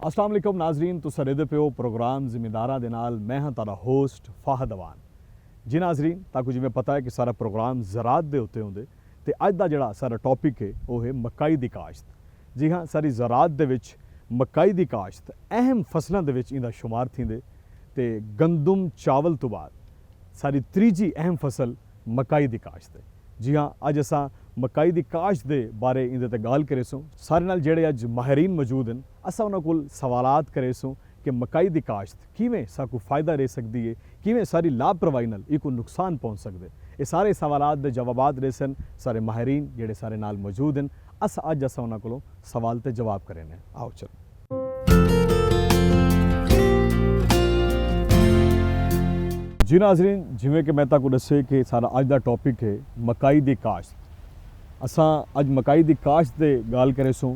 अस्सलाम वालेकुम नाजरीन, तुसां रहदे पे हो प्रोग्राम जिम्मेदारां दे नाल। मैं हाँ तारा होस्ट फाहद अवान। जी नाजरीन, ताकू जिवें पता है कि सारा प्रोग्राम ज़रात दे उत्ते होंदे ते अज दा जिहड़ा सारा टॉपिक है वो है मकाई दी काश्त। जी हाँ, सारी ज़रात दे विच मकाई दी काश्त अहम फसलां दे विच इंदा शुमार थींदे ते गंदम चावल तो बाद सारी त्रीजी अहम फसल मकाई दी काश्त है। जी हाँ, अज असां मकाई दी काश्त दे बारे इंदे ते गल करेसूं। सारे नाल जेहड़े अज माहिरीन मौजूद हैं, असां उन्हां कोल सवालात करेसूं कि मकाई दी काश्त किवें साकू फ़ायदा रह सकदी है, किवें सारी लापरवाही नाल इको नुकसान पहुंच सकदे। ये सारे सवालात दे जवाबात रेसन सारे माहिरीन जेहड़े सारे नाल मौजूद हैं। अज असां उन्हां कोलों सवाल ते जवाब करेने। आओ चलो। जी नाजरीन, जिवें कि मैं ताकू दस्से कि सारा अज दा टॉपिक है मकाई दी काश्त। असां अज मकाई दी काश्त दे गल करेसूं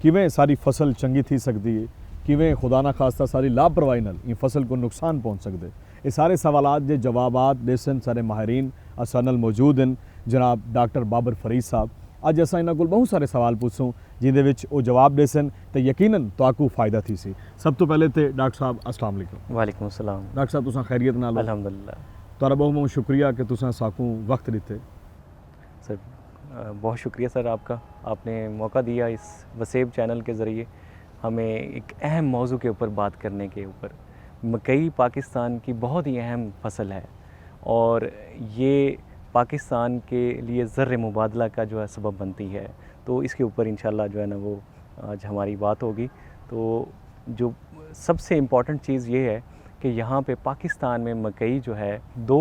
किवें सारी फसल चंगी थी सकदी है, किवें खुदा ना खास्ता सारी लापरवाही नाल इन फसल को नुकसान पहुंच सकदे। ये सारे सवालात दे जवाबात देसन सारे माहिरीन असां नाल मौजूद हैं। जनाब डॉक्टर बाबर फरीद साहब, अज असां इन्हां कोल बहुत सारे सवाल पुछसूं जिंदे विच वो जवाब देसन तो यकीनन तुहाकू फ़ायदा थी सी। सब तो पहले तो डॉक्टर साहब अस्सलाम वालेकुम। वालेकुम अस्सलाम। डॉक्टर साहब तुसां खैरियत नाल? अल्हम्दुलिल्लाह। तुहारा बहुत बहुत शुक्रिया कि तुसां साकू वक्त दिते। सर बहुत शुक्रिया सर आपका, आपने मौका दिया इस वसेब चैनल के ज़रिए हमें एक अहम मौजू के ऊपर बात करने के ऊपर। मकई पाकिस्तान की बहुत ही अहम फसल है और ये पाकिस्तान के लिए ज़र मुबादला का जो है सबब बनती है। तो इसके ऊपर इंशाल्लाह जो है ना वो आज हमारी बात होगी। तो जो सबसे इम्पॉर्टेंट चीज़ ये है कि यहाँ पे पाकिस्तान में मकई जो है 2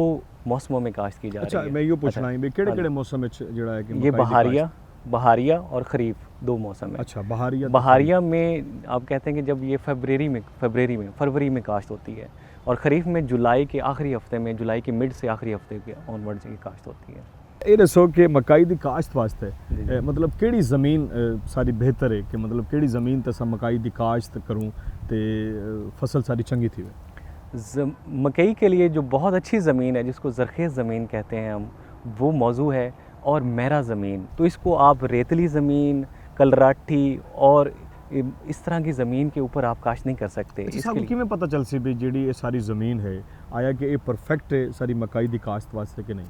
मौसमों में काश्त की जा रही है। मैं यो पूछना है केड़े मौसम में जड़ा है कि ये बहारिया और ख़रीफ 2 मौसम है। अच्छा, बहारिया में आप कहते हैं कि जब ये फरवरी में काश्त होती है और ख़रीफ में जुलाई के आखिरी हफ्ते में, जुलाई के मिड से आखिरी हफ्ते के ऑनवर्ड्स की काश्त होती है। ये दसो कि मकाई दी काश्त वास्ते मतलब केड़ी ज़मीन सारी बेहतर है कि मतलब केड़ी ज़मीन ते असां मकाई दी काश्त करूँ ते फसल सारी चंगी थी? मकई के लिए जो बहुत अच्छी ज़मीन है जिसको ज़रखेज़ ज़मीन कहते हैं हम, वो मौजू है और मेरा ज़मीन। तो इसको आप रेतली ज़मीन, कलराठी और इस तरह की ज़मीन के ऊपर आप काश्त नहीं कर सकते। इसके लिए किवें पता चल सी भी जेड़ी ये सारी ज़मीन है आया कि ये परफेक्ट है सारी मकाई दी काश्त वास्ते कि नहीं?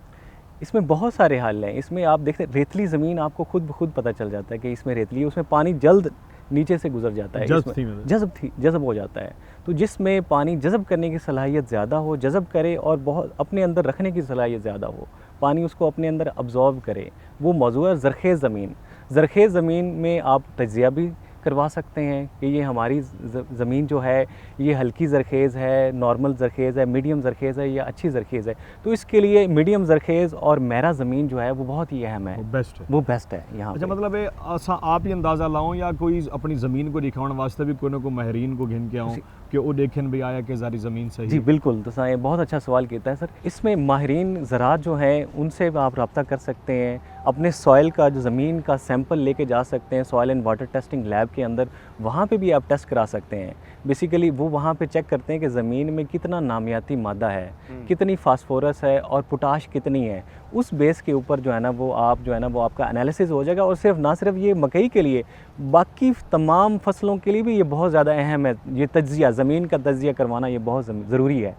इसमें बहुत सारे हल हैं। इसमें आप देखते हैं रेतली ज़मीन आपको खुद पता चल जाता है कि इसमें रेतली है, उसमें पानी जल्द नीचे से गुजर जाता है, जज़ब हो जाता है। तो जिसमें पानी जज़ब करने की सलाहियत ज़्यादा हो, जज़ब करे और बहुत अपने अंदर रखने की सलाहियत ज़्यादा हो, पानी उसको अपने अंदर अब्ज़ॉर्ब करे, वो मौजू है ज़रखेज़ ज़मीन। ज़रखेज़ ज़मीन में आप तजिया भी करवा सकते हैं कि ये हमारी ज़मीन जो है ये हल्की ज़रखेज़ है, नॉर्मल ज़रखेज़ है, मीडियम ज़रखेज़ है या अच्छी ज़रखेज़ है। तो इसके लिए मीडियम ज़रखेज़ और मेरा ज़मीन जो है वो बहुत ही अहम है, वो बेस्ट है यहाँ। अच्छा, मतलब आप ही अंदाज़ा लाऊं या कोई अपनी ज़मीन को दिखाने वास्ते भी कोई ना कोई माहिरीन को गिन के आऊँ कि वो देखें भी आया कि सारी ज़मीन सही? जी बिल्कुल, तो ये बहुत अच्छा सवाल किया है सर। इसमें माहिरीन ज़राअत जो हैं उनसे आप रब्ता कर सकते हैं, अपने सॉइल का जो ज़मीन का सैंपल लेके जा सकते हैं soil and water testing lab के अंदर, वहाँ पे भी आप टेस्ट करा सकते हैं। बेसिकली वो वहाँ पे चेक करते हैं कि ज़मीन में कितना नामियाती मादा है, कितनी फास्फोरस है और पोटाश कितनी है। उस बेस के ऊपर जो है ना वो आपका एनालिसिस हो जाएगा। और ना सिर्फ ये मकई के लिए, बाकी तमाम फसलों के लिए भी ये बहुत ज़्यादा अहम है। ये तज्जिया, ज़मीन का तज्जिया करवाना ये बहुत ज़रूरी है।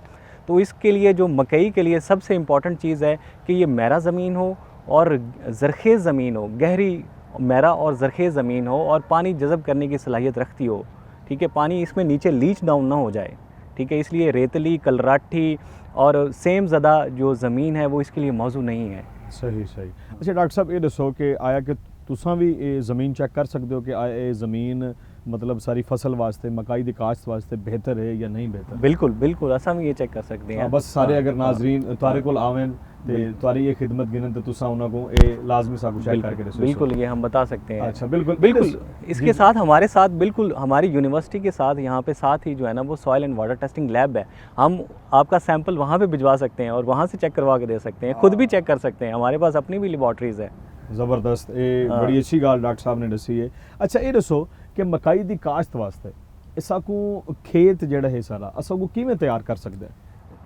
तो इसके लिए जो मकई के लिए सबसे इम्पॉर्टेंट चीज़ है कि ये मेरा ज़मीन हो और ज़रखेज़ ज़मीन हो, गहरी मेरा और ज़रखेज़ ज़मीन हो और पानी जज़ब करने की सलाहियत रखती हो। ठीक है, पानी इसमें नीचे लीच डाउन ना हो जाए। ठीक है, इसलिए रेतली, कलराठी और सेम ज़दा जो ज़मीन है वो इसके लिए मौजू नहीं है। सही। अच्छा डॉक्टर साहब, ये दसो कि आया कि तुसां भी ये ज़मीन चेक कर सकते हो कि आया ये ज़मीन मतलब सारी फसल वास्ते, मकाई दी काश्त वास्ते बेहतर है या नहीं बेहतर? बिल्कुल असां भी ये चेक कर सकते हैं। बस सारे अगर नाजरीन तुहारे कोल आवें ते तुहारी ये खिदमत गिनन तो तुसां उन्हां को ये लाजमी साकू चेक करके दसो। बिल्कुल, ये हम बता सकते हैं। अच्छा, बिल्कुल। इसके साथ हमारे साथ बिल्कुल हमारी यूनिवर्सिटी के साथ यहाँ पे साथ ही जो है ना वो soil and water testing lab है। हम आपका सैंपल वहाँ पे भिजवा सकते हैं और वहाँ से चेक करवा के दे सकते हैं, खुद भी चेक कर सकते हैं। हमारे पास अपनी भी लेबॉर्टरीज है। ज़बरदस्त, ये बड़ी अच्छी गल डॉक्टर साहब ने दसी है। अच्छा, ये दसो कि मकाई दी काश्त वास्ते इसाकू खेत जड़ा है सारा असाकू किवें तैयार कर सकते हैं?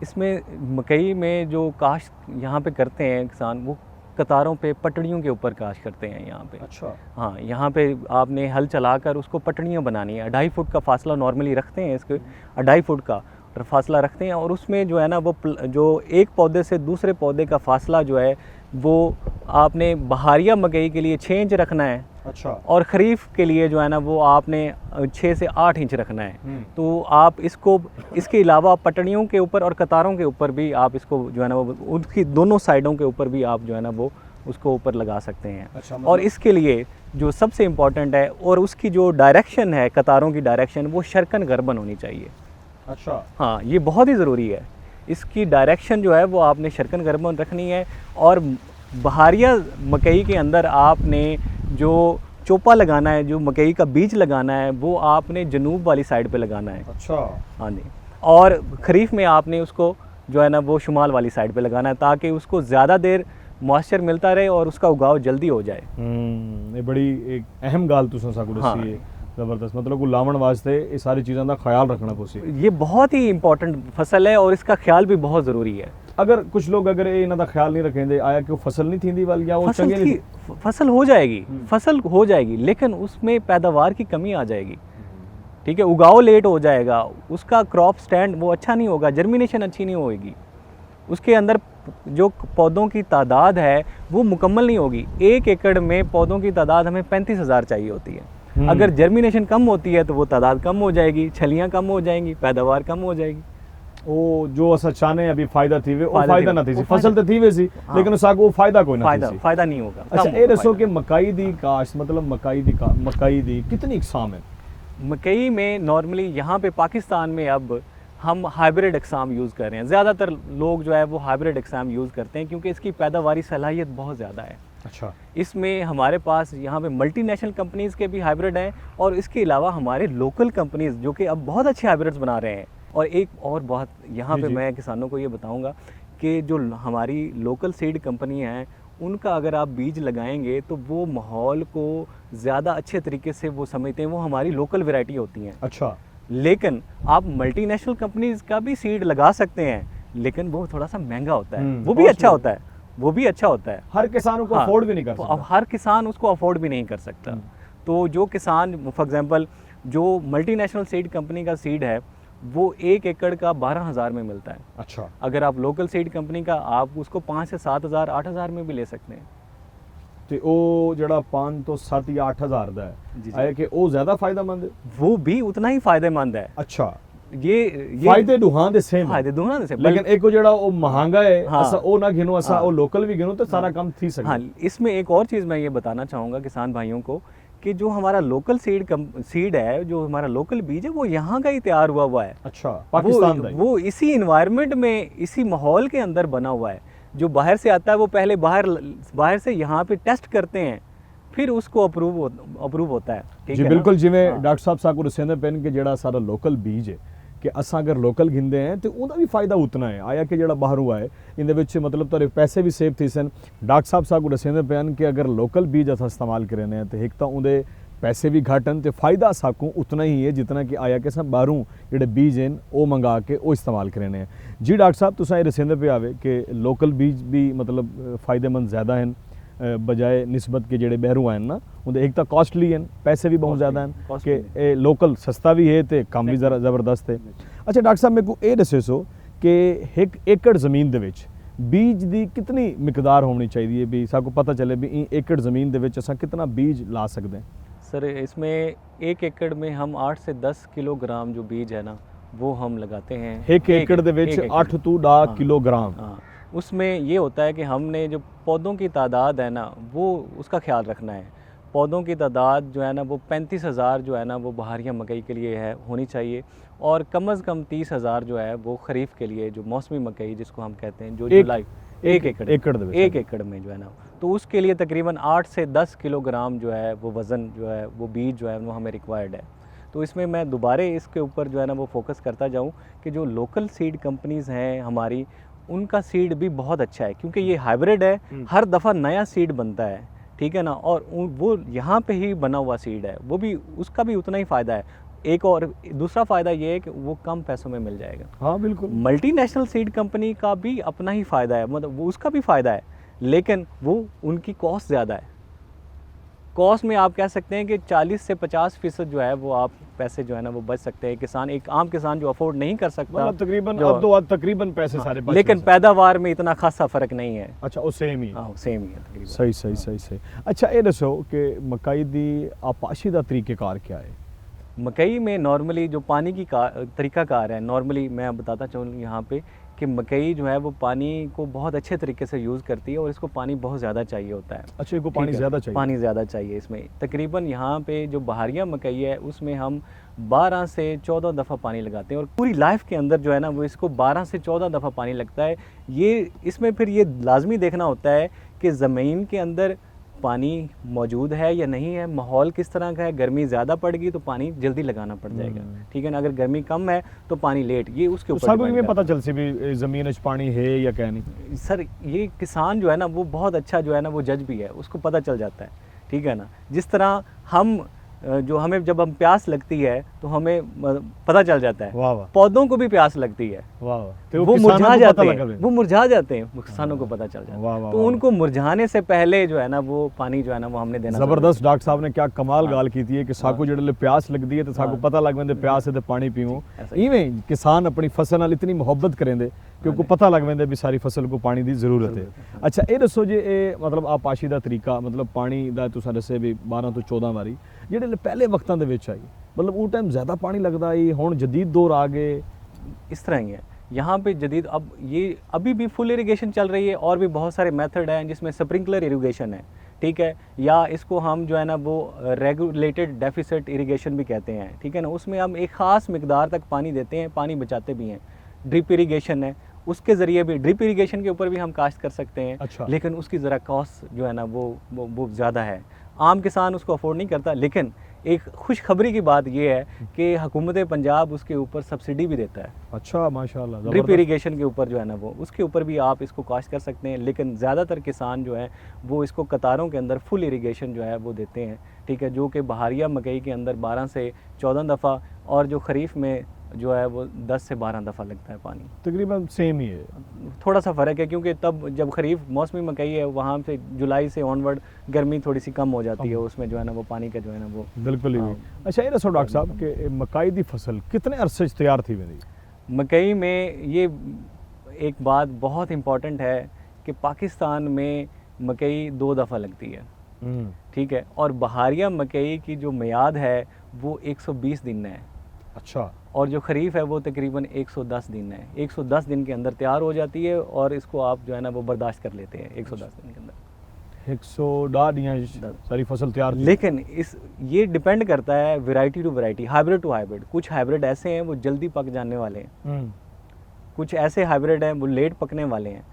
इसमें मकई में जो काश्त यहाँ पे करते हैं किसान, वो कतारों पे पटड़ियों के ऊपर काश्त करते हैं यहाँ पे। अच्छा। हाँ, यहाँ पे आपने हल चलाकर उसको पटड़ियाँ बनानी है। 2.5 फुट का फासला नॉर्मली रखते हैं, इसके 2.5 फुट का फासला रखते हैं, और उसमें जो है ना वो जो एक पौधे से दूसरे पौधे का फासला जो है वो आपने बहारिया मकई के लिए 6 इंच रखना है। अच्छा। और ख़रीफ के लिए जो है ना वो आपने 6 से 8 इंच रखना है। तो आप इसको इसके अलावा पटड़ियों के ऊपर और कतारों के ऊपर भी आप इसको जो है ना वो उनकी दोनों साइडों के ऊपर भी आप जो है ना वो उसको ऊपर लगा सकते हैं। अच्छा, और इसके लिए जो सबसे इम्पॉर्टेंट है, और उसकी जो डायरेक्शन है, कतारों की डायरेक्शन, वो शर्कन गर्बन होनी चाहिए। अच्छा। हाँ, ये बहुत ही ज़रूरी है। इसकी डायरेक्शन जो है वो आपने शर्कन गर्बन रखनी है। और बहारिया मकई के अंदर आपने जो चोपा लगाना है, जो मकई का बीज लगाना है, वो आपने जनूब वाली साइड पे लगाना है। अच्छा। हाँ जी। और खरीफ में आपने उसको जो है ना वो शुमाल वाली साइड पे लगाना है, ताकि उसको ज़्यादा देर मॉइस्चर मिलता रहे और उसका उगाव जल्दी हो जाए। ये बड़ी एक अहम गाल तुसां साकू दस्सी है। ज़बरदस्त, मतलब को लावण वास्ते ये सारी चीज़ों का ख्याल रखना पोसी। ये बहुत ही इंपॉर्टेंट फसल है और इसका ख्याल भी बहुत ज़रूरी है। अगर कुछ लोग अगर इन्हों का ख्याल नहीं रखेंगे, आया कि वो फसल नहीं थींदी वाल या वो चंगे नहीं, फसल हो जाएगी, फसल हो जाएगी, लेकिन उसमें पैदावार की कमी आ जाएगी। ठीक है, उगाव लेट हो जाएगा, उसका क्रॉप स्टैंड वो अच्छा नहीं होगा, जर्मिनेशन अच्छी नहीं होगी, उसके अंदर जो पौधों की तादाद है वो मुकम्मल नहीं होगी। 1 एकड़ में पौधों की तादाद हमें 35,000 चाहिए होती है। अगर जर्मिनेशन कम होती है तो वो तादाद कम हो जाएगी, छलियाँ कम हो जाएंगी, पैदावार कम हो जाएगी। वो जो असा चाहने अभी फायदा थी वो फायदा ना थी सी, फसल तो थी वैसी, लेकिन उसाको वो फायदा कोई ना थी सी। फायदा नहीं होगा। अच्छा, ये दसो कि मकई दी काश्त, मतलब मकई दी कितनी इकसाम है? मकई में नॉर्मली यहाँ पे पाकिस्तान में अब हम हाइब्रिड इकसाम यूज़ कर रहे हैं। ज़्यादातर लोग जो है वो हाइब्रिड इकसाम यूज़ करते हैं, क्योंकि इसकी पैदावारी सलाहियत बहुत ज़्यादा है। अच्छा। इसमें हमारे पास यहाँ पे मल्टीनेशनल कंपनीज़ के भी हाइब्रिड हैं, और इसके अलावा हमारे लोकल कंपनीज़ जो कि अब बहुत अच्छे हाइब्रिड्स बना रहे हैं। और एक और बहुत यहाँ पे मैं किसानों को ये बताऊँगा कि जो हमारी लोकल सीड कंपनी हैं, उनका अगर आप बीज लगाएंगे तो वो माहौल को ज़्यादा अच्छे तरीके से वो समझते हैं, वो हमारी लोकल वैरायटी होती हैं। अच्छा। लेकिन आप मल्टीनेशनल कंपनीज़ का भी सीड लगा सकते हैं, लेकिन वो थोड़ा सा महंगा होता है। वो भी अच्छा होता है, वो भी अच्छा होता है। हर किसान को अफोर्ड भी नहीं कर सकता। अब हर किसान उसको अफोर्ड भी नहीं कर सकता। तो जो किसान फॉर एग्जांपल जो मल्टीनेशनल सीड कंपनी का सीड है वो 1 एकड़ का 12,000 में मिलता है। अच्छा। अगर आप लोकल सीड कंपनी का आप उसको 5 से 7,000 8,000 में भी ले सकते हैं। तो वो जड़ा 5 तो 7 या 8,000 दा है, आया कि वो ज़्यादा फायदेमंद है? वो भी उतना ही फायदेमंद है। अच्छा। ये फायदे दुहां दे सेम, फायदे दोनों से, लेकिन एक को जड़ा वो महंगा है, हाँ, असा वो ना गिनो, असा वो लोकल भी गिनो तो सारा काम थी सके। हाँ, इसमें एक और चीज़ मैं ये बताना चाहूँगा किसान भाइयों को कि जो हमारा लोकल सीड है, जो हमारा लोकल बीज है, वो यहाँ का ही तैयार हुआ है। अच्छा, पाकिस्तान का वो इसी इन्वायरमेंट में, इसी माहौल के अंदर बना हुआ है। जो बाहर से आता है वो पहले बाहर से यहाँ पे टेस्ट करते हैं, फिर उसको अप्रूव होता है। जी बिल्कुल, जिमें डॉक्टर साहब साकू दसेंदे पेन के जड़ा सारा लोकल बीज है कि असा अगर लोकल घिंदे हैं तो उहदा भी फायदा उतना है, आया कि जड़ा बाहर हुआ है इंदे विच मतलब तारे पैसे भी सेव थी सन। डॉक्टर साहब साकू दसेंदे पेन कि अगर लोकल बीज असा इस्तेमाल करें हैं तो एक तो उहदे पैसे भी घट हैं, तो फायदा साकू उतना ही है जितना कि आया कि सब बाहरों जेडे बीज हैं वो मंगा के वो इस्तेमाल करें हैं। जी डॉक्टर साहब, तुसा ये दसेंदे पे आवे कि लोकल बीज भी मतलब फायदेमंद ज़्यादा हैं बजाय निस्बत के जेडे बहरूं हैं ना, उनके एक तो कॉस्टली हैं, पैसे भी बहुत ज़्यादा हैं कि लोकल सस्ता भी है तो कम भी ज़बरदस्त है। अच्छा डॉक्टर साहब, मेरे को ये दसे सो कि 1 एकड़ ज़मीन दे विच बीज दी कितनी मिकदार होनी चाहिए भी साको पता चले भी 1 एकड़ ज़मीन दे विच असां कितना बीज ला सकते हैं? सर, इसमें 1 एकड़ में हम 8 से 10 किलोग्राम जो बीज है ना वो हम लगाते हैं। 1 एकड़ दे विच 8 to 10 किलोग्राम। हाँ, उसमें ये होता है कि हमने जो पौधों की तादाद है ना वो उसका ख्याल रखना है। पौधों की तादाद जो है ना वो 35,000 जो है ना वो बहारिया मकई के लिए है होनी चाहिए, और कम से कम 30,000 जो है वो खरीफ के लिए, जो मौसमी मकई जिसको हम कहते हैं, जो जुलाई 1 एकड़ में जो है ना, तो उसके लिए तकरीबन 8 से 10 किलोग्राम जो है वो वज़न जो है वो बीज जो है वो हमें रिक्वायर्ड है। तो इसमें मैं दोबारा इसके ऊपर जो है ना वो फोकस करता जाऊँ कि जो लोकल सीड कंपनीज़ हैं हमारी, उनका सीड भी बहुत अच्छा है, क्योंकि ये हाइब्रिड है, हर दफ़ा नया सीड बनता है, ठीक है ना, और वो यहाँ पे ही बना हुआ सीड है, वो भी उसका भी उतना ही फ़ायदा है। एक और दूसरा फ़ायदा ये है कि वो कम पैसों में मिल जाएगा। हाँ बिल्कुल। मल्टीनेशनल सीड कंपनी का भी अपना ही फ़ायदा है, मतलब वो उसका भी फ़ायदा है, लेकिन वो उनकी कॉस्ट ज़्यादा है। कॉस्ट में आप कह सकते हैं कि 40 से 50% जो है वो आप पैसे जो है ना वो बच सकते हैं। किसान, एक आम किसान जो अफोर्ड नहीं कर सकता, मतलब तकरीबन जो- अब तो तकरीबन पैसे सारे बच लेकिन गए। पैदावार में इतना खासा फ़र्क नहीं है। अच्छा वो सेम ही है। हाँ, सेम ही है तकरीबन। सही सही सही सही। अच्छा ये दसो कि मकई दी आपाशी दा तरीक़ेकार क्या है? मकई में नॉर्मली जो पानी की तरीक़ाकार है, नॉर्मली मैं बताता चलूँ यहाँ पे कि मकई जो है वो पानी को बहुत अच्छे तरीके से यूज़ करती है और इसको पानी बहुत ज़्यादा चाहिए होता है। अच्छा इनको ठीक पानी है, ज़्यादा चाहिए? पानी ज़्यादा चाहिए इसमें। तकरीबन यहाँ पे जो बहारिया मकई है उसमें हम 12 से 14 दफ़ा पानी लगाते हैं और पूरी लाइफ के अंदर जो है ना वो इसको 12 से 14 दफ़ा पानी लगता है। ये इसमें फिर ये लाजमी देखना होता है कि ज़मीन के अंदर पानी मौजूद है या नहीं है, माहौल किस तरह का है। गर्मी ज़्यादा पड़ेगी तो पानी जल्दी लगाना पड़ जाएगा, ठीक है ना। अगर गर्मी कम है तो पानी लेट, ये उसके तो ऊपर सब depend में करता पता चल सी भी ज़मीन च पानी है या क्या नहीं? है। सर ये किसान जो है ना वो बहुत अच्छा जो है ना वो जज भी है, उसको पता चल जाता है, ठीक है ना। जिस तरह हम जो हमें जब हम प्यास लगती है तो हमें पता चल जाता है, वाह वाह पौधों को भी प्यास लगती है, वाह वाह। तो वो किसानों मुरझा को जाते पता हैं, लगा भी। वो मुरझा जाते हैं, किसानों को पता चल जाता वाह है। वाह तो वाह। उनको मुरझाने से पहले जो है ना वो पानी जो है ना वो हमने देना जबरदस्त डॉक्टर साहब ने क्या कमाल हाँ। गाल की थी कि साकू जेडले प्यास लगती है तो साकू हाँ। पता लग वेंदे प्यास है तो पानी पीवो। ऐसा ही। इवें किसान अपनी फसल नाल इतनी मोहब्बत करेंदे कि उनको पता लग वेंदे भी सारी फसल को पानी की जरूरत है। अच्छा ये दसो जी ये मतलब आपाशी का तरीका मतलब पानी का तुसां दसे भी 12 तो 14 वारी जेडे पहले वक्तां दे विच आई मतलब उस टाइम ज़्यादा पानी लगता आई, हुण जदीद दौर आ गए। इस तरह ही है यहाँ पे जदीद। अब ये अभी भी फुल इरिगेशन चल रही है और भी बहुत सारे मेथड हैं जिसमें स्प्रिंकलर इरिगेशन है, ठीक है, या इसको हम जो है ना वो रेगुलेटेड डेफिसिट इरिगेशन भी कहते हैं, ठीक है ना। उसमें हम एक ख़ास मिकदार तक पानी देते हैं, पानी बचाते भी हैं। ड्रिप इरिगेशन है, उसके ज़रिए भी, ड्रिप इरिगेशन के ऊपर भी हम काश्त कर सकते हैं। अच्छा। लेकिन उसकी ज़रा कॉस्ट जो है ना वो ज़्यादा है, आम किसान उसको अफोर्ड नहीं करता। लेकिन एक खुशखबरी की बात यह है कि हुकूमत पंजाब उसके ऊपर सब्सिडी भी देता है। अच्छा माशाल्लाह। ड्रिप जबरदस्त। इरिगेशन के ऊपर जो है ना वो उसके ऊपर भी आप इसको काश्त कर सकते हैं। लेकिन ज़्यादातर किसान जो है वो इसको कतारों के अंदर फुल इरिगेशन जो है वो देते हैं, ठीक है, जो कि बहारिया मकई के अंदर 12 से 14 दफ़ा और जो खरीफ में जो है वो 10 से 12 दफ़ा लगता है पानी। तकरीबन सेम ही है। थोड़ा सा फ़र्क है क्योंकि तब जब खरीफ मौसमी मकई है वहाँ से जुलाई से ऑनवर्ड गर्मी थोड़ी सी कम हो जाती है, उसमें जो है ना वो पानी का जो है ना वो बिल्कुल ही। हाँ। अच्छा ये दसो डॉक्टर साहब कि मकई की फसल कितने अरसे च तैयार थी वेंदी? मकई में ये एक बात बहुत इम्पॉर्टेंट है कि पाकिस्तान में मकई 2 दफ़ा लगती है, ठीक है, और बहारिया मकई की जो मियाद है वो 120 दिन है। अच्छा। और जो खरीफ है वो तकरीबन 110 दिन है। 110 दिन के अंदर तैयार हो जाती है और इसको आप जो है ना वो बर्दाश्त कर लेते हैं 110 दिन के अंदर। 110 दिन सारी फसल तैयार थी। लेकिन ये डिपेंड करता है variety to variety, hybrid to hybrid. कुछ हाइब्रिड ऐसे हैं वो जल्दी पक जाने वाले हैं, कुछ ऐसे हाइब्रिड हैं वो लेट पकने वाले हैं।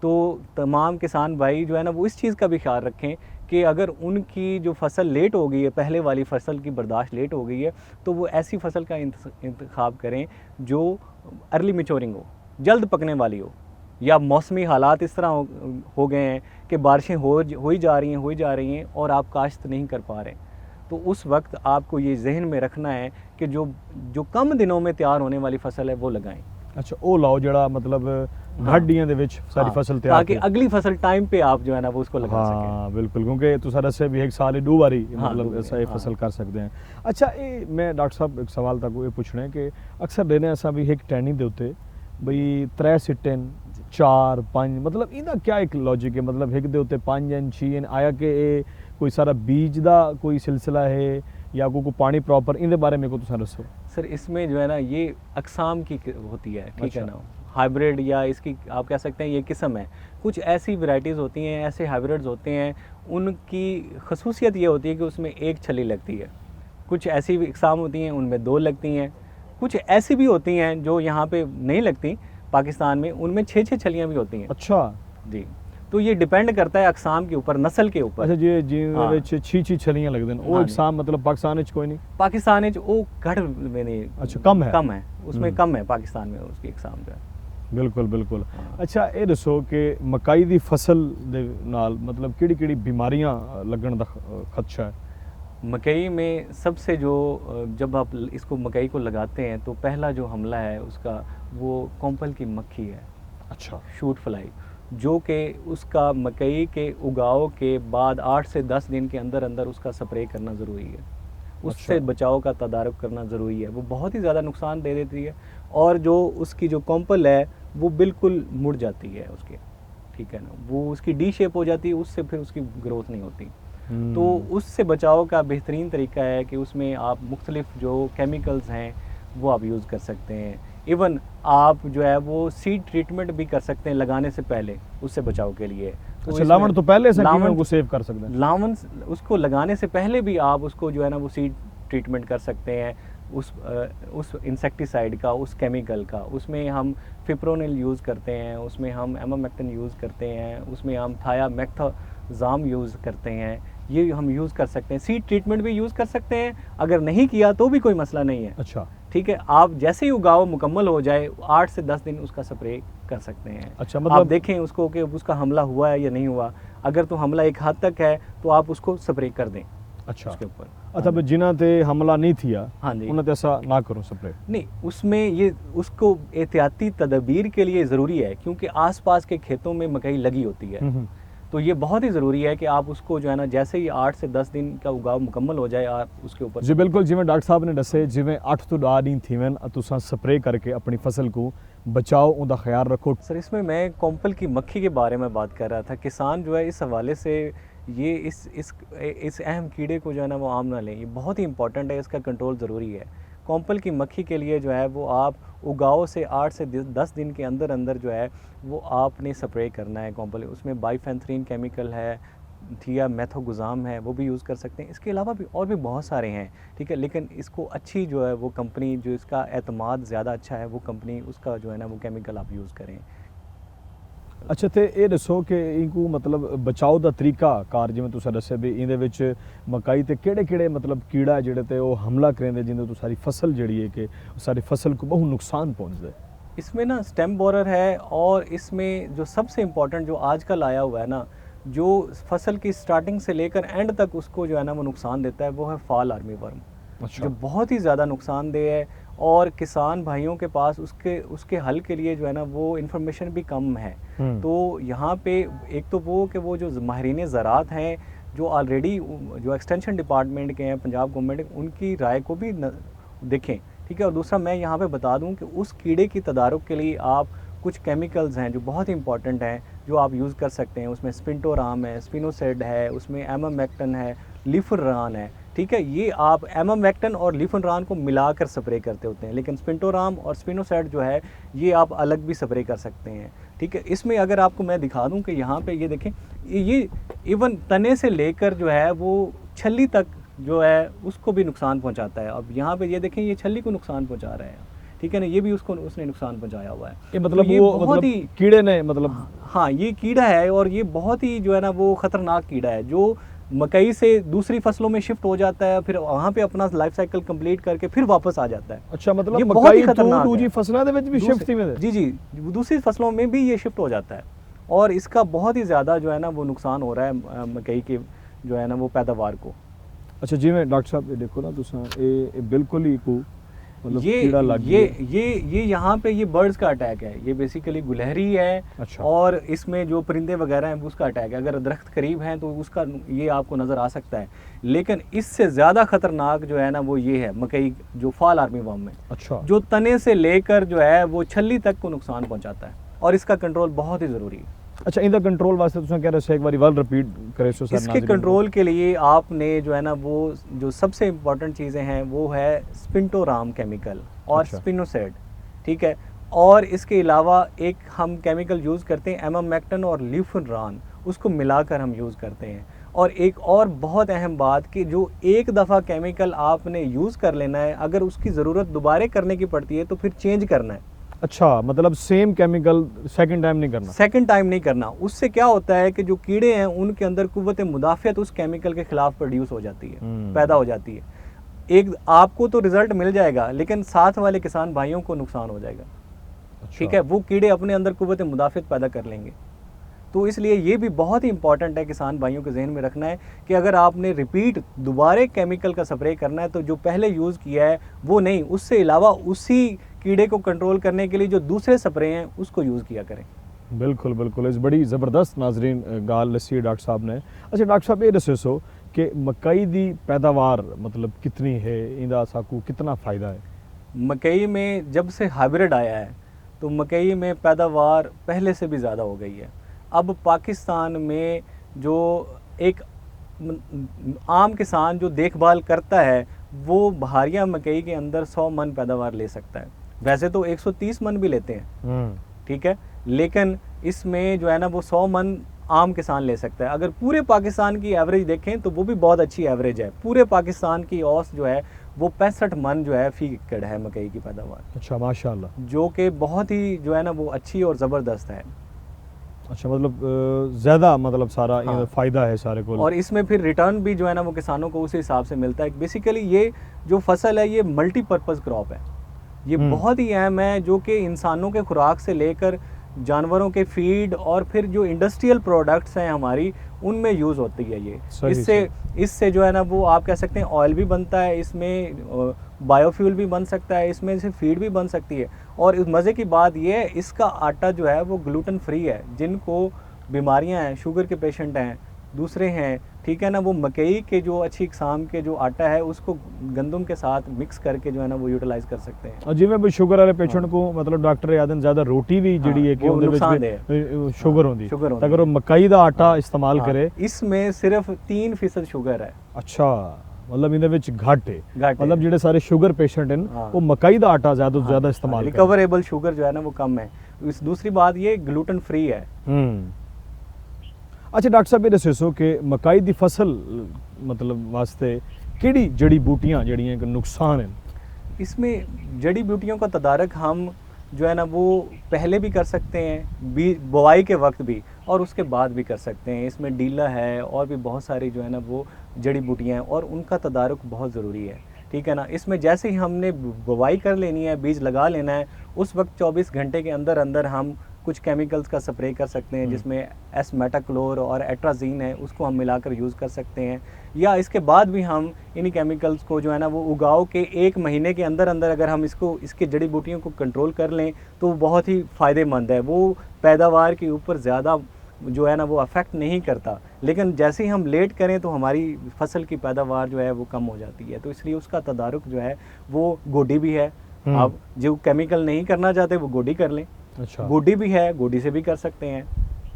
तो तमाम किसान भाई जो है ना वो इस चीज़ का भी ख्याल रखें कि अगर उनकी जो फसल लेट हो गई है, पहले वाली फसल की बर्दाश्त लेट हो गई है, तो वो ऐसी फसल का इंतखाब करें जो अर्ली मैच्योरिंग हो, जल्द पकने वाली हो, या मौसमी हालात इस तरह हो गए हैं कि बारिशें हो ही जा रही हैं और आप काश्त नहीं कर पा रहे। तो उस वक्त आपको ये जहन में रखना है कि जो कम दिनों में तैयार होने वाली फसल है वो लगाएं। अच्छा वो लाओ जड़ा मतलब गड्डियां दे विच सारी हाँ, फसल तैयार ताकि थी। अगली फसल टाइम पे आप जो है ना वो उसको लगा सकें। हाँ बिल्कुल, क्योंकि तुसा दसे भी एक साल दो बारी हाँ, मतलब दो ऐसा बारी, ये फसल कर सकते हैं। अच्छा ये मैं डॉक्टर साहब एक सवाल तक ये पूछना है कि अक्सर देने ऐसा भी एक टैनी दे उत्ते बई 3 सिट्टन 4 5 मतलब इहदा क्या एक लॉजिक है, मतलब एक दे उत्ते 5 एन 6 एन आया कि ये कोई सारा बीज दा कोई सिलसिला है या को पानी प्रॉपर इनके बारे में को तुसा दसो। सर इसमें जो है ना ये अकसाम की होती है, ठीक है अच्छा। ना, हाइब्रिड या इसकी आप कह सकते हैं ये किस्म है। कुछ ऐसी वैरायटीज़ होती हैं, ऐसे हाइब्रिड्स होते हैं, उनकी खसूसियत ये होती है कि उसमें एक छली लगती है। कुछ ऐसी इकसाम होती हैं उनमें 2 लगती हैं, कुछ ऐसी भी होती हैं जो यहाँ पे नहीं लगती पाकिस्तान में, उनमें 6-6 छलियाँ भी होती हैं। अच्छा जी, तो ये डिपेंड करता है अकसाम के ऊपर, नस्ल के ऊपर। अच्छा जी जी हाँ। विच 6 छलियां लगदे ने हाँ वो जी। इकसाम मतलब पाकिस्तान विच कोई नहीं। पाकिस्तान में वो घट में नहीं, अच्छा कम है। कम है उसमें, कम है पाकिस्तान में उसकी इकसाम जो है। बिल्कुल बिल्कुल। हाँ। अच्छा ये दसो कि मकई दी फसल दे नाल मतलब किहड़ी बीमारियां लगन दा खदशा है? मकई में सबसे जो जब आप इसको मकई को लगाते हैं तो पहला जो हमला है उसका वो कॉम्पल की मक्खी है। अच्छा। Shoot fly. जो कि उसका मकई के उगाव के बाद 8 से 10 दिन के अंदर अंदर उसका स्प्रे करना ज़रूरी है। उससे अच्छा। बचाव का तदारुक करना ज़रूरी है। वो बहुत ही ज़्यादा नुकसान दे देती है और जो उसकी जो कॉम्पल है वो बिल्कुल मुड़ जाती है उसकी, ठीक है ना, वो उसकी डी शेप हो जाती है, उससे फिर उसकी ग्रोथ नहीं होती। तो उससे बचाव का बेहतरीन तरीका है कि उसमें आप मुख्तलिफ जो केमिकल्स हैं वो आप यूज़ कर सकते हैं। इवन आप जो है वो सीड ट्रीटमेंट भी कर सकते हैं लगाने से पहले, उससे बचाव के लिए। तो अच्छा, इसमें लावण तो पहले से लावण को सेव कर सकते हैं। लावण उसको लगाने से पहले भी आप उसको जो है ना वो सीड ट्रीटमेंट कर सकते हैं उस इंसेक्टिसाइड का, उस केमिकल का। उसमें हम फिप्रोनिल यूज़ करते हैं, उसमें हम एमामेक्टिन यूज़ करते हैं, उसमें हम थायामेथाक्साम यूज़ करते हैं। ये हम यूज़ कर सकते हैं। सीड ट्रीटमेंट भी यूज़ कर सकते हैं, अगर नहीं किया तो भी कोई मसला नहीं है। अच्छा ठीक है, आप जैसे ही उगाव मुकम्मल हो जाए 8 से 10 दिन उसका स्प्रे कर सकते हैं। अच्छा, आप मतलब देखें उसको कि उसका हमला हुआ है या नहीं हुआ। अगर तो हमला एक हद तक है तो आप उसको स्प्रे कर दें अच्छा उसके ऊपर। अच्छा भी जिन्हां ते हमला नहीं थिया हाँ जी। उन्हें ते ऐसा ना करो स्प्रे। नहीं, उसमें ये उसको एहतियाती तदबीर के लिए ज़रूरी है, क्योंकि आसपास के खेतों में मकई लगी होती है। तो ये बहुत ही ज़रूरी है कि आप उसको जो है ना जैसे ही 8 से 10 दिन का उगाव मुकम्मल हो जाए आप उसके ऊपर। जी बिल्कुल, जिवें डॉक्टर साहब ने दसे जिवें 8 तो 10 दिन थीवन तुसां स्प्रे करके अपनी फसल को बचाओ, उनका ख्याल रखो। सर, इसमें मैं कॉम्पल की मक्खी के बारे में बात कर रहा था। किसान जो है इस हवाले से ये इस अहम कीड़े को जो है ना वो आम ना लें, ये बहुत ही इंपॉर्टेंट है, इसका कंट्रोल ज़रूरी है। कॉम्पल की मक्खी के लिए जो है वो आप उगाव से 8 से 10 दिन के अंदर अंदर जो है वो आपने स्प्रे करना है कॉम्पल। उसमें बाइफेंथ्रीन केमिकल है, थियामेथाक्साम है, वो भी यूज़ कर सकते हैं। इसके अलावा भी और भी बहुत सारे हैं, ठीक है, लेकिन इसको अच्छी जो है वो कंपनी जो इसका एतमाद ज़्यादा अच्छा है वो कंपनी उसका जो है ना वो केमिकल आप यूज़ करें। अच्छा, तो ये दसो कि इनको मतलब बचाव का तरीका कार जिवें तुसां दस्सिया भी इहदे विच मकई ते केड़े मतलब कीड़ा है जेह्ड़े ते ओह हमला करेंदे जिंदे तो सारी फसल जिहड़ी है कि सारी फसल को बहुत नुकसान पहुंचदा है। इसमें ना स्टेम बोरर है, और इसमें जो सबसे इम्पोर्टेंट जो आजकल आया हुआ है ना, जो फसल की स्टार्टिंग से लेकर एंड तक उसको जो है ना वो नुकसान देता है, वो है फॉल आर्मी वर्म। अच्छा। जो बहुत ही ज़्यादा नुकसानदेह है, और किसान भाइयों के पास उसके हल के लिए जो है ना वो इन्फॉर्मेशन भी कम है। तो यहाँ पे एक तो वो कि वो जो माहिरीन ज़राअत हैं जो ऑलरेडी जो एक्सटेंशन डिपार्टमेंट के हैं पंजाब गवर्नमेंट, उनकी राय को भी देखें, ठीक है। और दूसरा मैं यहाँ पे बता दूँ कि उस कीड़े की तदारुक के लिए आप कुछ केमिकल्स हैं जो बहुत ही इंपॉर्टेंट हैं जो आप यूज़ कर सकते हैं। उसमें स्पिंटोराम है, स्पिनोसेड है, उसमें एमामेक्टिन है, लीफररान है, ठीक है। ये आप एमामेक्टिन और लीफररान को मिलाकर स्प्रे करते होते हैं, लेकिन स्पिंटोराम और स्पिनोसेड जो है ये आप अलग भी स्प्रे कर सकते हैं, ठीक है। इसमें अगर आपको मैं दिखा दूं कि यहाँ पे ये देखें, ये इवन तने से लेकर जो है वो छल्ली तक जो है उसको भी नुकसान पहुँचाता है। अब यहाँ पे ये देखें, ये छल्ली को नुकसान पहुँचा रहा है, ठीक है ना, ये भी उसने नुकसान पहुँचाया हुआ है। ये मतलब तो ये वो बहुत मतलब ही कीड़े ने मतलब हाँ, ये कीड़ा है, और ये बहुत ही जो है ना वो ख़तरनाक कीड़ा है जो मकई से दूसरी फसलों में शिफ्ट हो जाता है, फिर वहाँ पे अपना लाइफ साइकिल कंप्लीट करके फिर वापस आ जाता है। अच्छा, ये मतलब बहुत ही मकई तो खतरनाक दूजी है। फसलों दे विच भी शिफ्ट थी में जी जी, दूसरी फसलों में भी ये शिफ्ट हो जाता है, और इसका बहुत ही ज़्यादा जो है ना वो नुकसान हो रहा है मकई के जो है ना वो पैदावार को। अच्छा, जिवें डॉक्टर साहब ये देखो ना तुसां ये बिल्कुल ही को मतलब कीड़ा लग ये गया। ये यहाँ पे ये बर्ड्स का अटैक है, ये बेसिकली गुलहरी है। अच्छा। और इसमें जो परिंदे वगैरह हैं उसका अटैक है। अगर दरख्त करीब हैं तो उसका ये आपको नज़र आ सकता है, लेकिन इससे ज़्यादा ख़तरनाक जो है ना वो ये है मकई जो फॉल आर्मी वर्म में, अच्छा। जो तने से लेकर जो है वो छल्ली तक को नुकसान पहुँचाता है, और इसका कंट्रोल बहुत ही ज़रूरी है। अच्छा, इंदा कंट्रोल वास्ते तुसां कह रहे हो एक बार वल रिपीट करे सो सर। इसके कंट्रोल के लिए आपने जो है ना वो जो सबसे इम्पोर्टेंट चीज़ें हैं वो है स्पिंटोराम केमिकल और अच्छा। स्पिनोसेड, ठीक है। और इसके अलावा एक हम केमिकल यूज़ करते हैं एमामेक्टिन और लीफररान, उसको मिलाकर हम यूज़ करते हैं। और एक और बहुत अहम बात कि जो एक दफ़ा केमिकल आपने यूज़ कर लेना है, अगर उसकी ज़रूरत दोबारा करने की पड़ती है तो फिर चेंज करना है। अच्छा, मतलब सेम केमिकल सेकंड टाइम नहीं करना। सेकंड टाइम नहीं करना। उससे क्या होता है कि जो कीड़े हैं उनके अंदर कुव्वत मुदाफ़ियत उस केमिकल के खिलाफ प्रोड्यूस हो जाती है, पैदा हो जाती है। एक आपको तो रिजल्ट मिल जाएगा, लेकिन साथ वाले किसान भाइयों को नुकसान हो जाएगा। अच्छा। ठीक है, वो कीड़े अपने अंदर कुव्वत मुदाफ़ियत पैदा कर लेंगे। तो इसलिए ये भी बहुत ही इंपॉर्टेंट है किसान भाइयों के जहन में रखना है कि अगर आपने रिपीट दोबारा केमिकल का स्प्रे करना है तो जो पहले यूज़ किया है वो नहीं, उससे अलावा उसी कीड़े को कंट्रोल करने के लिए जो दूसरे स्प्रे हैं उसको यूज़ किया करें। बिल्कुल बिल्कुल, इस बड़ी ज़बरदस्त नाजरीन गाल दसी है डॉक्टर साहब ने। अच्छा डॉक्टर साहब ये दसो सो कि मकई दी पैदावार मतलब कितनी है, इंदा साकू कितना फ़ायदा है? मकई में जब से हाइब्रिड आया है तो मकई में पैदावार पहले से भी ज़्यादा हो गई है। अब पाकिस्तान में जो एक आम किसान जो देखभाल करता है वो बहारिया मकई के अंदर 100 मन पैदावार ले सकता है। वैसे तो 130 मन भी लेते हैं, ठीक है, लेकिन इसमें जो है ना वो 100 मन आम किसान ले सकता है। अगर पूरे पाकिस्तान की एवरेज देखें तो वो भी बहुत अच्छी एवरेज है। पूरे पाकिस्तान की औसत जो है वो 65 मन जो है फी एकड़ है मकई की पैदावार। अच्छा माशाल्लाह, जो कि बहुत ही जो है ना वो अच्छी और ज़बरदस्त है। अच्छा मतलब ज़्यादा मतलब सारा हाँ। फ़ायदा है सारे को। और इसमें फिर रिटर्न भी जो है ना वो किसानों को उसी हिसाब से मिलता है। बेसिकली ये जो फसल है ये मल्टीपर्पज़ क्रॉप है, ये बहुत ही अहम है, जो कि इंसानों के खुराक से लेकर जानवरों के फीड और फिर जो इंडस्ट्रियल प्रोडक्ट्स हैं हमारी उनमें यूज़ होती है ये। इससे जो है ना वो आप कह सकते हैं ऑयल भी बनता है, इसमें बायोफ्यूल भी बन सकता है, इसमें से फीड भी बन सकती है। और इस मज़े की बात ये है इसका आटा जो है वो ग्लूटेन फ्री है। जिनको बीमारियां हैं, शुगर के पेशेंट हैं, दूसरे हैं, ठीक है ना, वो मकई के जो अच्छी किस्म के जो आटा है उसको गंदम के साथ मिक्स करके जो है ना वो यूटिलाइज कर सकते हैं। और जिवें भी शुगर वाले पेशेंट को मतलब डॉक्टर यादन ज़्यादा रोटी भी जिहड़ी है कि वो उहदे नुकसान विच शुगर होंदी, शुगर होंदी। अगर वो मकई दा आटा इस्तेमाल करे इसमें सिर्फ 3% शुगर है। अच्छा मतलब इहदे विच घट है, घट मतलब जिहड़े सारे शुगर पेशेंट हैं वो मकई दा आटा ज़्यादा तो ज़्यादा इस्तेमाल करें। रिकवरेबल शुगर जो है ना वो कम है। इस दूसरी बात ये ग्लूटेन फ्री है। अच्छा डॉक्टर साहब ये दसो कि मकई दी फसल मतलब वास्ते केड़ी जड़ी बूटियां जड़ियां कि नुकसान हैं? इसमें जड़ी बूटियों का तदारक हम जो है ना वो पहले भी कर सकते हैं, बुआई के वक्त भी, और उसके बाद भी कर सकते हैं। इसमें डीला है और भी बहुत सारी जो है ना वो जड़ी बूटियां हैं और उनका तदारक बहुत ज़रूरी है, ठीक है ना। इसमें जैसे ही हमने बुआई कर लेनी है, बीज लगा लेना है, उस वक्त 24 घंटे के अंदर अंदर हम कुछ केमिकल्स का स्प्रे कर सकते हैं, जिसमें एस-मेटाक्लोर और एट्राजीन है, उसको हम मिलाकर यूज़ कर सकते हैं। या इसके बाद भी हम इन्हीं केमिकल्स को जो है ना वो उगाव के 1 महीने के अंदर अंदर अगर हम इसके जड़ी बूटियों को कंट्रोल कर लें तो वो बहुत ही फ़ायदेमंद है। वो पैदावार के ऊपर ज़्यादा जो है ना वो अफेक्ट नहीं करता, लेकिन जैसे ही हम लेट करें तो हमारी फसल की पैदावार जो है वो कम हो जाती है। तो इसलिए उसका तदारुक जो है वो गोडी भी है। आप जो केमिकल नहीं करना चाहते वो गोडी कर लें। अच्छा, गोडी भी है, गोडी से भी कर सकते हैं,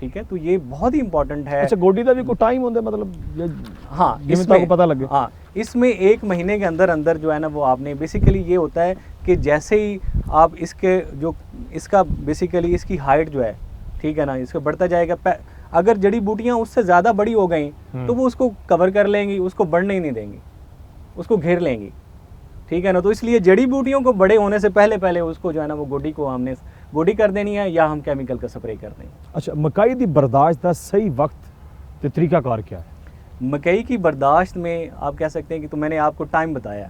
ठीक है। तो ये बहुत ही इंपॉर्टेंट है। अच्छा गोडी दा भी कोई टाइम होंदा मतलब? हाँ, इसमें पता लगे। हाँ, इसमें 1 महीने के अंदर अंदर जो है ना वो आपने बेसिकली ये होता है कि जैसे ही आप इसका बेसिकली इसकी हाइट जो है, ठीक है ना, इसको बढ़ता जाएगा। अगर जड़ी बूटियाँ उससे ज़्यादा बड़ी हो गई तो वो उसको कवर कर लेंगी, उसको बढ़ने ही नहीं देंगी, उसको घेर लेंगी, ठीक है ना। तो इसलिए जड़ी बूटियों को बड़े होने से पहले पहले उसको जो है ना वो गोडी को हमने गोडी कर देनी है या हम केमिकल का स्प्रे कर देंगे। अच्छा मकई दी बर्दाश्त दा सही वक्त ते तरीकाकार क्या है? मकई की बर्दाश्त में आप कह सकते हैं कि तो मैंने आपको टाइम बताया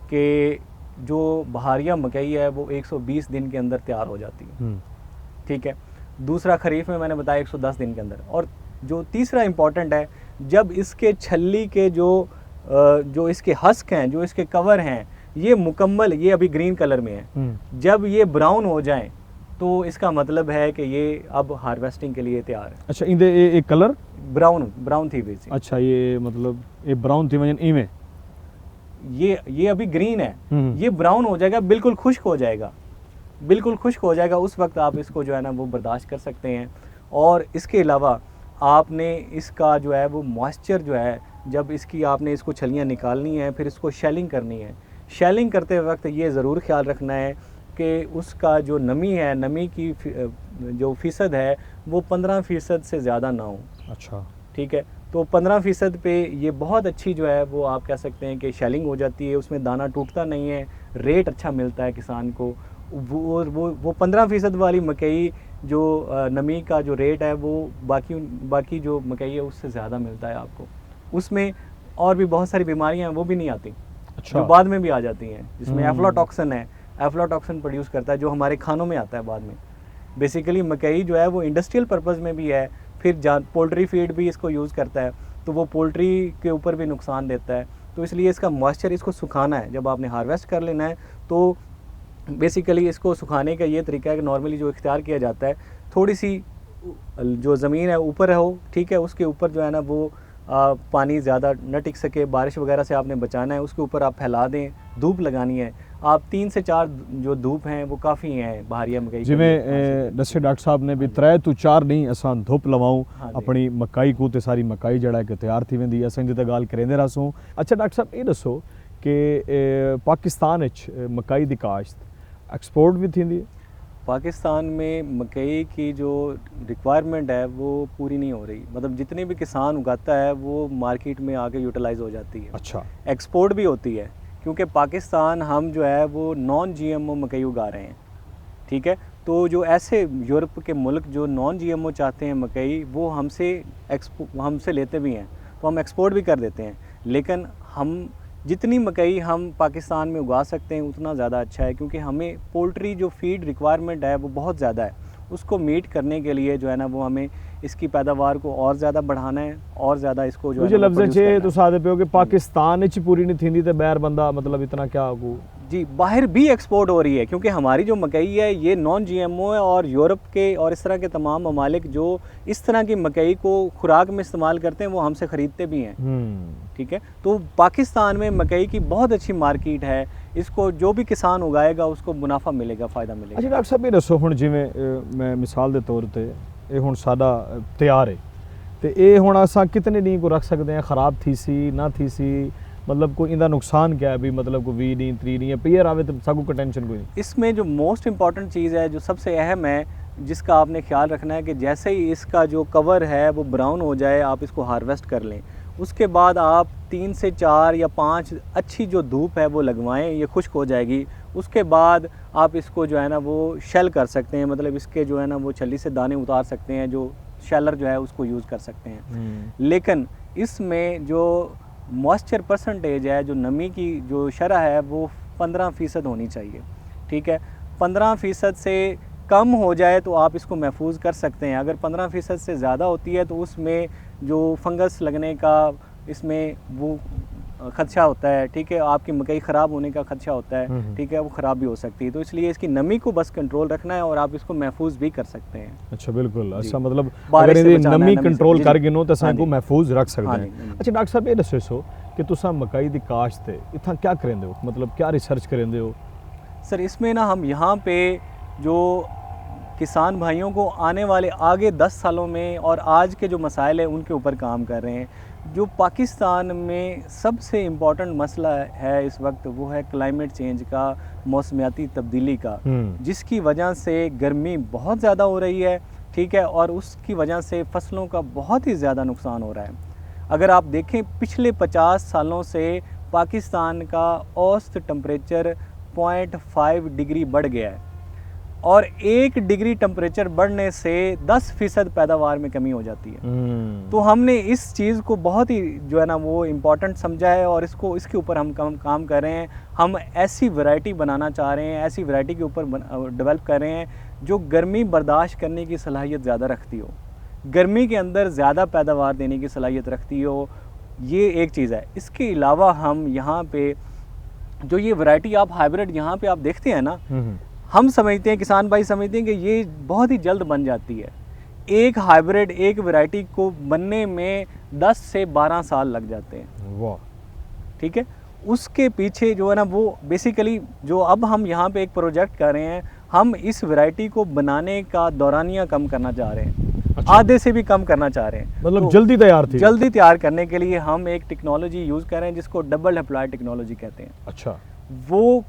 कि जो बहारिया मकई है वो 120 दिन के अंदर तैयार हो जाती है, ठीक है। दूसरा खरीफ में मैंने बताया 110 दिन के अंदर। और जो तीसरा इम्पॉर्टेंट है, जब इसके छल्ली के जो इसके हस्क हैं, जो इसके कवर हैं, ये मुकम्मल, ये अभी ग्रीन कलर में है, जब ये ब्राउन हो जाएं तो इसका मतलब है कि ये अब हार्वेस्टिंग के लिए तैयार है। अच्छा इंदे एक कलर ब्राउन थी बेसी। अच्छा ये मतलब ये ब्राउन थी वजन इवें ये अभी ग्रीन है, ये ब्राउन हो जाएगा, बिल्कुल खुश्क हो जाएगा, बिल्कुल खुश्क हो जाएगा। उस वक्त आप इसको जो है ना वो बर्दाश्त कर सकते हैं। और इसके अलावा आपने इसका जो है वो मॉइस्चर जो है, जब आपने इसको छलियाँ निकालनी है, फिर इसको शेलिंग करनी है। शेलिंग करते वक्त ये ज़रूर ख्याल रखना है कि उसका जो नमी है, नमी की जो फ़ीसद है वो 15% से ज़्यादा ना हो। अच्छा, ठीक है। तो 15% पे ये बहुत अच्छी जो है वो आप कह सकते हैं कि शेलिंग हो जाती है, उसमें दाना टूटता नहीं है, रेट अच्छा मिलता है किसान को। वो 15% वाली मकई जो नमी का जो रेट है वो बाकी जो मकई है उससे ज़्यादा मिलता है आपको। उसमें और भी बहुत सारी बीमारियां हैं वो भी नहीं आती, अच्छा, जो बाद में भी आ जाती हैं, जिसमें एफ्लाटॉक्सिन है, एफ्लाटॉक्सिन प्रोड्यूस करता है जो हमारे खानों में आता है बाद में। बेसिकली मकई जो है वो इंडस्ट्रियल पर्पज़ में भी है, फिर पोल्ट्री फीड भी इसको यूज़ करता है, तो वो पोल्ट्री के ऊपर भी नुकसान देता है। तो इसलिए इसका मॉइस्चर, इसको सुखाना है, जब आपने हार्वेस्ट कर लेना है तो बेसिकली इसको सुखाने का ये तरीका है कि नॉर्मली जो इख्तियार किया जाता है, थोड़ी सी जो ज़मीन है ऊपर हो, ठीक है, उसके ऊपर जो है ना वो पानी ज़्यादा न टिक सके, बारिश वगैरह से आपने बचाना है, उसके ऊपर आप फैला दें, धूप लगानी है। आप 3 से 4 जो धूप हैं वो काफ़ी हैं बहारिया मकई के लिए। जिमें दस्से डॉक्टर साहब ने भी 3 ਤੋਂ 4 नहीं असां धुप लवाऊं हाँ जी। अपनी मकाई को, ते सारी मकाई जड़ा है कि तैयार थी वेंदी। असां जिते गाल करेंदे रसूं। अच्छा डॉक्टर साहब ये दसो कि पाकिस्तान मकाई दी काश्त एक्सपोर्ट भी थींदी है? पाकिस्तान में मकई की जो रिक्वायरमेंट है वो पूरी नहीं हो रही, मतलब जितनी भी किसान उगाता है वो मार्केट में आके यूटिलाइज हो जाती है। अच्छा। एक्सपोर्ट भी होती है, क्योंकि पाकिस्तान हम जो है वो नॉन जीएमओ मकई उगा रहे हैं, ठीक है। तो जो ऐसे यूरोप के मुल्क जो नॉन जीएमओ चाहते हैं मकई, वो हमसे लेते भी हैं, तो हम एक्सपोर्ट भी कर देते हैं। लेकिन हम जितनी मकई हम पाकिस्तान में उगा सकते हैं उतना ज़्यादा अच्छा है, क्योंकि हमें पोल्ट्री जो फीड रिक्वायरमेंट है वो बहुत ज़्यादा है। उसको मीट करने के लिए जो है ना वो हमें इसकी पैदावार को और ज़्यादा बढ़ाना है और ज़्यादा इसको जो है मुझे ना वो लफ्ज़ produce चे करना तो है। सादे पे हो कि पाकिस्तान च पूरी नहीं थींदी ते बाहर बंदा मतलब इतना क्या हो? जी, बाहर भी एक्सपोर्ट हो रही है, क्योंकि हमारी जो मकई है ये नॉन जीएमओ है, और यूरोप के और इस तरह के तमाम ममालिक जो इस तरह की मकई को खुराक में इस्तेमाल करते हैं वो हमसे ख़रीदते भी हैं, ठीक है। तो पाकिस्तान में मकई की बहुत अच्छी मार्केट है, इसको जो भी किसान उगाएगा उसको मुनाफा मिलेगा, फ़ायदा मिलेगा। अच्छा डॉक्टर साहब ये दसो हुण जिवें मैं मिसाल के तौर पर ये हुण साडा तैयार है तो ये हुण असां कितने दिन को रख सकते हैं? ख़राब थी सी ना थी सी, मतलब कोई इनका नुकसान क्या है भी, मतलब कोई 20 दिन 30 दिन या पीयर आवे तो सबको कोई टेंशन कोई नहीं? इसमें जो मोस्ट इम्पॉर्टेंट चीज़ है, जो सबसे अहम है, जिसका आपने ख्याल रखना है कि जैसे ही इसका जो कवर है वो ब्राउन हो जाए आप इसको हार्वेस्ट कर लें। उसके बाद आप 3 से 4 या 5 अच्छी जो धूप है वो लगवाएं, ये खुश्क हो जाएगी। उसके बाद आप इसको जो है ना वो शेल कर सकते हैं, मतलब इसके जो है ना वो छल्ली से दाने उतार सकते हैं, जो शेलर जो है उसको यूज़ कर सकते हैं। लेकिन इसमें जो मॉइस्चर परसेंटेज है, जो नमी की जो शरह है वो 15% होनी चाहिए, ठीक है। 15% से कम हो जाए तो आप इसको महफूज कर सकते हैं। अगर 15% से ज़्यादा होती है तो उसमें जो फंगस लगने का इसमें वो खदशा होता है, ठीक है। आपकी मकई ख़राब होने का खदशा होता है, ठीक है, वो ख़राब भी हो सकती है। तो इसलिए इसकी नमी को बस कंट्रोल रखना है और आप इसको महफूज भी कर सकते हैं। अच्छा बिल्कुल। अच्छा मतलब बारिश अगर से ये बचाना है, नमी नमी से। कंट्रोल जी, कर जी। गिनो तो असां हाँ इनको जी। महफूज रख सकते हाँ हैं। जी। अच्छा डॉक्टर साहब ये दसो कि तुसां मकई दी काश्त ते इत्थां क्या करेंदे हो, मतलब क्या रिसर्च करेंदे हो? सर इसमें ना हम यहाँ पे जो किसान भाइयों को आने वाले आगे 10 सालों में और आज के जो मसाइल हैं उनके ऊपर काम कर रहे हैं। जो पाकिस्तान में सबसे इम्पॉर्टेंट मसला है इस वक्त वो है क्लाइमेट चेंज का, मौसमियाती तब्दीली का, जिसकी वजह से गर्मी बहुत ज़्यादा हो रही है, ठीक है, और उसकी वजह से फसलों का बहुत ही ज़्यादा नुकसान हो रहा है। अगर आप देखें पिछले 50 सालों से पाकिस्तान का औसत टेम्परेचर 0.5 डिग्री बढ़ गया है, और 1 डिग्री टेम्परेचर बढ़ने से 10% पैदावार में कमी हो जाती है। तो हमने इस चीज़ को बहुत ही जो है ना वो इम्पॉर्टेंट समझा है और इसके ऊपर हम काम कर रहे हैं। हम ऐसी वैरायटी बनाना चाह रहे हैं, ऐसी वैरायटी के ऊपर डेवलप कर रहे हैं जो गर्मी बर्दाश्त करने की सलाहियत ज़्यादा रखती हो, गर्मी के अंदर ज़्यादा पैदावार देने की सलाहियत रखती हो। ये एक चीज़ है। इसके अलावा हम यहाँ पे जो ये वैरायटी आप हाइब्रिड यहाँ पे आप देखते हैं ना, हम समझते हैं, किसान भाई समझते हैं कि ये बहुत ही जल्द बन जाती है। एक हाइब्रिड, एक वैरायटी को बनने में 10 से 12 साल लग जाते हैं। वाह। ठीक है। उसके पीछे जो है ना वो बेसिकली जो अब हम यहाँ पे एक प्रोजेक्ट कर रहे हैं, हम इस वैरायटी को बनाने का दौरानिया कम करना चाह रहे हैं। अच्छा। आधे से भी कम करना चाह रहे हैं। मतलब तो जल्दी तैयार थी? जल्दी तैयार करने के लिए हम एक टेक्नोलॉजी यूज़ कर रहे हैं जिसको डबल हैप्लॉइड टेक्नोलॉजी कहते हैं। अच्छा। वो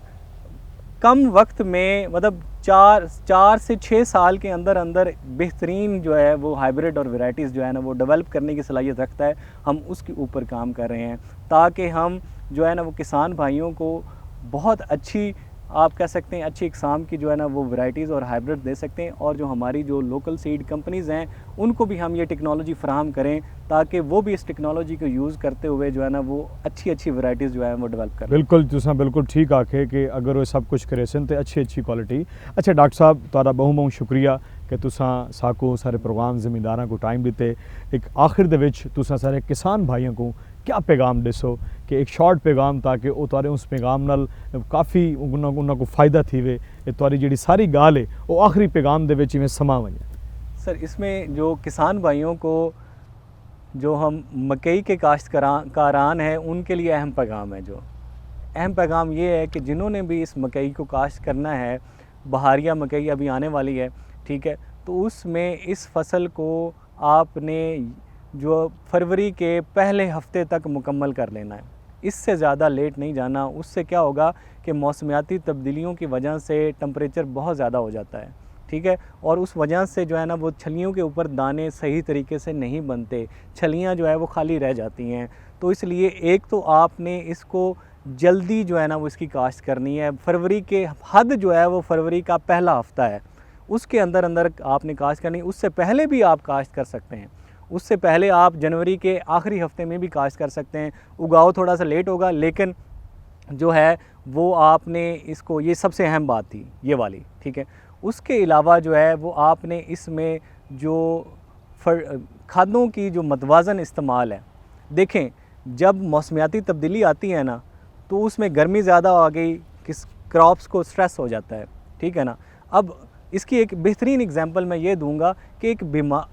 कम वक्त में, मतलब 4 से 6 साल के अंदर अंदर बेहतरीन जो है वो हाइब्रिड और वैरायटीज़ जो है ना वो डेवलप करने की सलाहियत रखता है। हम उसके ऊपर काम कर रहे हैं ताकि हम जो है ना वो किसान भाइयों को बहुत अच्छी, आप कह सकते हैं अच्छी इकसाम की जो है ना वो वैरायटीज़ और हाइब्रिड दे सकते हैं, और जो हमारी जो लोकल सीड कंपनीज़ हैं उनको भी हम ये टेक्नोलॉजी फराहम करें ताकि वो भी इस टेक्नोलॉजी को यूज़ करते हुए जो है ना वो अच्छी वैरायटीज़ जो है वो डेवलप करें। बिल्कुल तुसां बिल्कुल ठीक आखे कि अगर वो सब कुछ करे सन तो अच्छी क्वालिटी। अच्छा डॉक्टर साहब तुहाडा बहुत शुक्रिया कि तुसां साको सारे प्रोग्राम जिमीदारां को टाइम दिते। एक आखिर दे विच तुसां सारे किसान भाइयों को क्या पैगाम दसो कि एक शॉर्ट पैगाम ताकि वो तुहारे उस पैगाम नाल काफ़ी उन्होंने को फ़ायदा थी वे, तुहारी जिहड़ी सारी गाल है वो आखिरी पैगाम दे विच इवें समा वने। सर इसमें जो किसान भाइयों को, जो हम मकई के काश्तकारान हैं, उनके लिए अहम पैगाम है। जो अहम पैगाम ये है कि जिन्होंने भी इस मकई को काश्त करना है, बहारिया मकई अभी आने वाली है, ठीक है, तो उसमें इस फसल को आपने जो फरवरी के पहले हफ्ते तक मुकम्मल कर लेना है। इससे ज़्यादा लेट नहीं जाना। उससे क्या होगा कि मौसमियाती तब्दीलियों की वजह से टेम्परेचर बहुत ज़्यादा हो जाता है, ठीक है, और उस वजह से जो है ना वो छलियों के ऊपर दाने सही तरीके से नहीं बनते, छलियाँ जो है वो खाली रह जाती हैं। तो इसलिए एक तो आपने इसको जल्दी जो है ना वो इसकी काश्त करनी है। फरवरी के हद जो है वो फरवरी का पहला हफ्ता है, उसके अंदर अंदर आपने काश्त करनी। उससे पहले भी आप काश्त कर सकते हैं, उससे पहले आप जनवरी के आखिरी हफ्ते में भी काश्त कर सकते हैं। उगाव थोड़ा सा लेट होगा, लेकिन जो है वो आपने इसको, ये सबसे अहम बात थी ये वाली, ठीक है। उसके अलावा जो है वो आपने इसमें जो खादों की जो मतवाज़न इस्तेमाल है, देखें जब मौसमियाती तब्दीली आती है ना तो उसमें गर्मी ज़्यादा आ गई, किस क्रॉप्स को स्ट्रेस हो जाता है, ठीक है ना। अब इसकी एक बेहतरीन एग्जांपल मैं ये दूंगा कि एक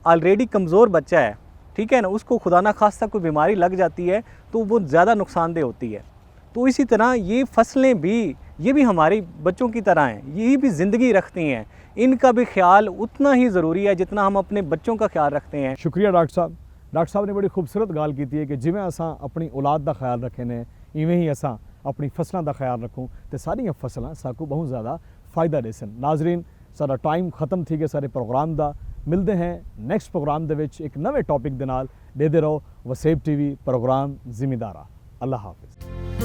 ऑलरेडी कमज़ोर बच्चा है, ठीक है ना, उसको खुदा ना खास्ता कोई बीमारी लग जाती है तो वो ज़्यादा नुकसानदेह होती है। तो इसी तरह ये फसलें भी, ये भी हमारे बच्चों की तरह हैं, ये भी ज़िंदगी रखती हैं, इनका भी ख्याल उतना ही ज़रूरी है जितना हम अपने बच्चों का ख्याल रखते हैं। शुक्रिया डॉक्टर साहब। डॉक्टर साहब ने बड़ी खूबसूरत गाल की है कि जिमें असां अपनी औलाद का ख्याल रखे ने, इवें ही असां अपनी फसलों का ख्याल रखूँ तो सारियां फसलां साकू बहुत ज़्यादा फ़ायदा देसन। नाजरीन सारा टाइम खत्म थी गया सारे प्रोग्राम का। मिलते हैं नैक्सट प्रोग्राम दे विच एक नवे टॉपिक दे नाल। देते रहो वसेब टीवी प्रोग्राम जिमीदारा। अल्लाह हाफिज़।